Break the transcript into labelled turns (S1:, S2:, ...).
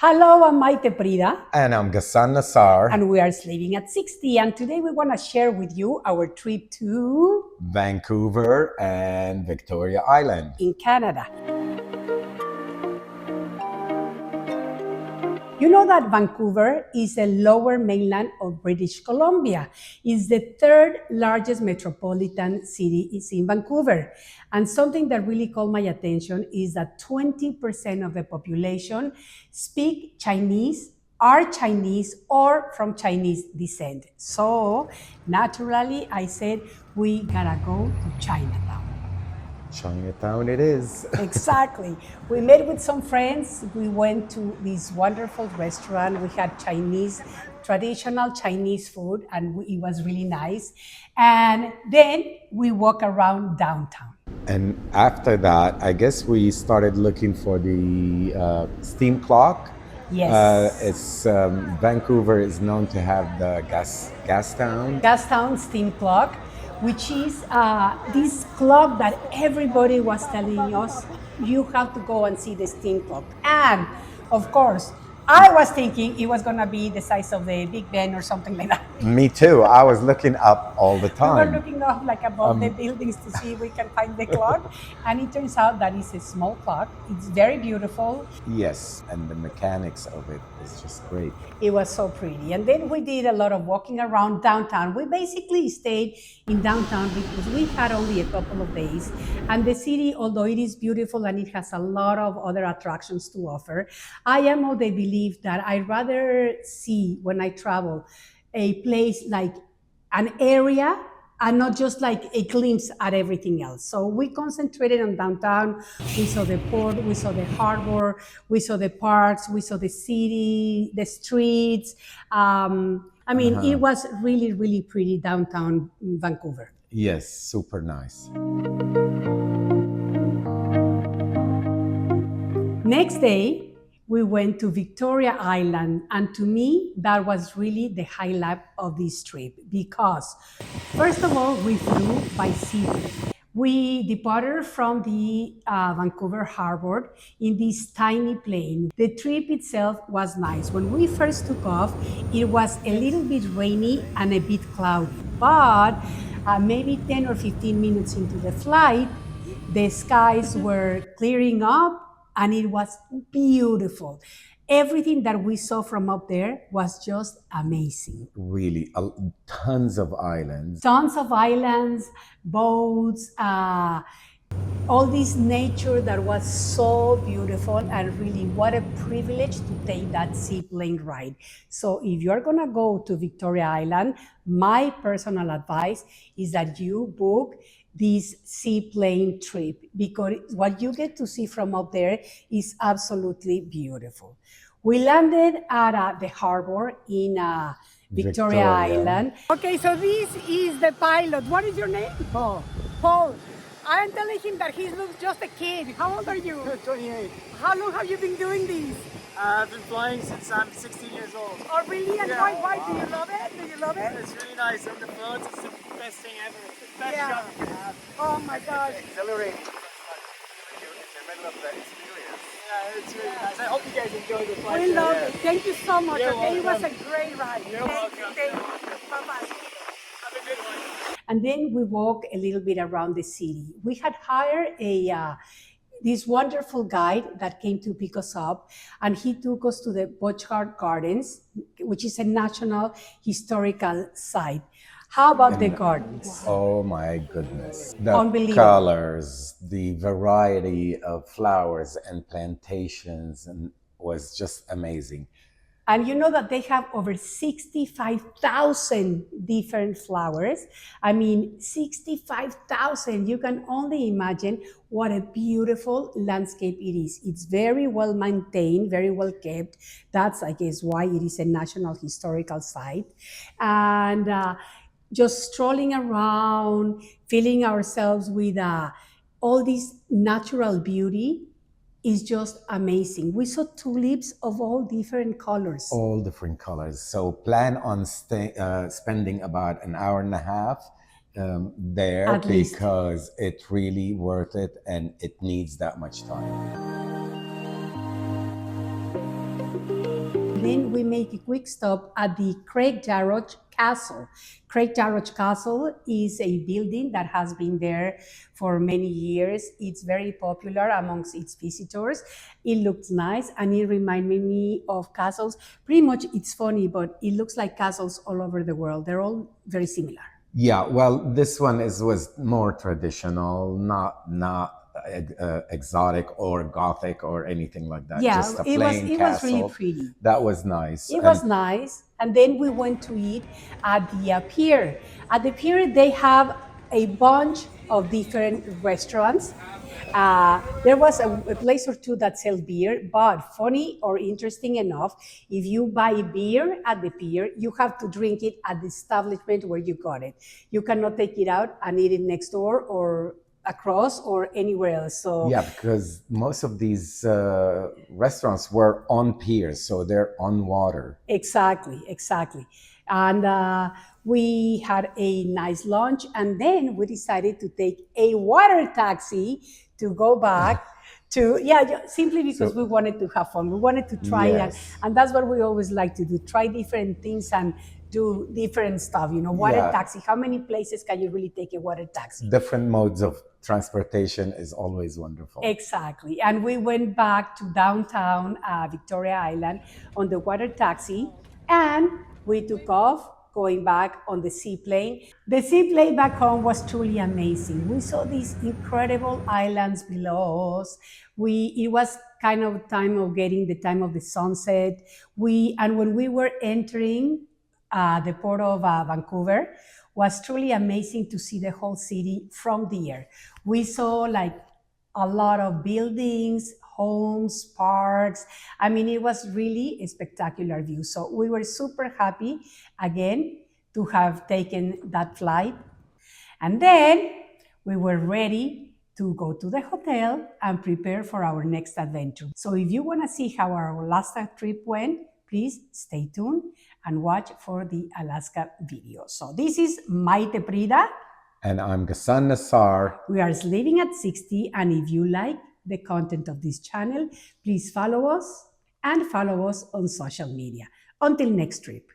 S1: Hello, I'm Maite Prida.
S2: And I'm Ghassan Nassar.
S1: And we are Sliving at 60. And today we want to share with you our trip to
S2: Vancouver and Victoria Island.
S1: in Canada. You know that Vancouver is the lower mainland of British Columbia. It's the third largest metropolitan city is in Vancouver. And something that really caught my attention is that 20% of the population speak Chinese, are Chinese, or from Chinese descent. So naturally, I said, we gotta go to Chinatown.
S2: Chinatown it is.
S1: Exactly. We met with some friends. We went to this wonderful restaurant. We had traditional Chinese food, and it was really nice. And then we walk around downtown.
S2: And after that, I guess we started looking for the steam clock.
S1: Yes.
S2: Vancouver is known to have the Gastown.
S1: Gastown steam clock, which is this clock that everybody was telling us, you have to go and see the steam clock. And of course, I was thinking it was gonna be the size of the Big Ben or something like that.
S2: Me too. I was looking up all the time.
S1: We were looking up like above the buildings to see if we can find the clock. And it turns out that it's a small clock. It's very beautiful.
S2: Yes, and the mechanics of it is just great.
S1: It was so pretty. And then we did a lot of walking around downtown. We basically stayed in downtown because we had only a couple of days. And the city, although it is beautiful and it has a lot of other attractions to offer, I am of the belief that I'd rather see when I travel a place like an area and not just like a glimpse at everything else. So we concentrated on downtown. We saw the port, we saw the harbor, we saw the parks, we saw the city, the streets. It was really, really pretty downtown Vancouver.
S2: Yes, super nice.
S1: Next day, we went to Victoria Island, and to me, that was really the highlight of this trip because, first of all, we flew by Seaplane. We departed from the Vancouver harbor in this tiny plane. The trip itself was nice. When we first took off, it was a little bit rainy and a bit cloudy, but maybe 10 or 15 minutes into the flight, the skies were clearing up, and it was beautiful. Everything that we saw from up there was just amazing.
S2: Really, tons of islands.
S1: Tons of islands, boats, all this nature that was so beautiful, and really what a privilege to take that seaplane ride. So if you're gonna go to Victoria Island, my personal advice is that you book this seaplane trip because what you get to see from up there is absolutely beautiful. We landed at the harbor in Victoria Island. Okay, so this is the pilot. What is your name?
S3: Paul.
S1: Paul. I'm telling him that he looks just a kid. How old are you?
S3: 28.
S1: How long have you been doing this?
S3: I've been flying since I'm 16 years old.
S1: Oh, really? And
S3: Yeah.
S1: why? Do you love it? Do you love it?
S3: It's really nice. On the floats, it's the best thing ever. It's the best
S1: Yeah.
S3: job you can have.
S1: Oh my gosh.
S3: Exhilarating. In the middle of the experience. Yeah, it's really nice. I hope you guys enjoy the flight.
S1: We love it. Thank you so much.
S3: You're
S1: Okay, it was a
S3: welcome.
S1: great ride.
S3: You're welcome.
S1: Thank you. Bye-bye.
S3: Have a good one.
S1: And then we walked a little bit around the city. We had hired this wonderful guide that came to pick us up, and he took us to the Butchart Gardens, which is a national historical site. How about the gardens?
S2: Oh my goodness. The
S1: Unbelievable.
S2: colors, the variety of flowers and plantations was just amazing.
S1: And you know that they have over 65,000 different flowers. 65,000. You can only imagine what a beautiful landscape it is. It's very well maintained, very well kept. That's, I guess, why it is a national historical site. And just strolling around, filling ourselves with all this natural beauty is just amazing. We saw tulips of all different colors.
S2: All different colors. So plan on spending about an hour and a half there
S1: At least.
S2: because it's really worth it and it needs that much time.
S1: and then we make a quick stop at the Craig Darroch Castle. Craig Darroch Castle is a building that has been there for many years. It's very popular amongst its visitors. It looks nice and it reminded me of castles. Pretty much it's funny, but it looks like castles all over the world. They're all very similar.
S2: Yeah, well, this one was more traditional, not exotic or gothic or anything like that.
S1: Yeah,
S2: Just a
S1: it was
S2: plain
S1: it was really
S2: castle.
S1: pretty.
S2: That was nice.
S1: It was nice. And then we went to eat at the pier. At the pier, they have a bunch of different restaurants. There was a place or two that sells beer, but funny or interesting enough, if you buy beer at the pier, you have to drink it at the establishment where you got it. You cannot take it out and eat it next door or across or anywhere else. So
S2: Yeah, because most of these restaurants were on piers, so they're on water.
S1: exactly. And we had a nice lunch, and then we decided to take a water taxi to go back to, simply because
S2: So-
S1: we wanted to have fun. We wanted to try
S2: Yes.
S1: and that's what we always like to do, try different things and do different stuff. Water
S2: Yeah.
S1: taxi. How many places can you really take a water taxi?
S2: Different modes of transportation is always wonderful.
S1: Exactly. And we went back to downtown Victoria Island on the water taxi, and we took off going back on the seaplane. The seaplane back home was truly amazing. We saw these incredible islands below us. It was kind of time of getting the time of the sunset. And when we were entering the port of Vancouver, was truly amazing to see the whole city from the air. We saw like a lot of buildings, homes, parks. I mean, it was really a spectacular view. So we were super happy again to have taken that flight. And then we were ready to go to the hotel and prepare for our next adventure. So if you want to see how our Alaska trip went, please stay tuned and watch for the Alaska video. So this is Maite Prida.
S2: And I'm Ghassan Nassar.
S1: We are Sliving at 60, and if you like the content of this channel, please follow us and follow us on social media. Until next trip.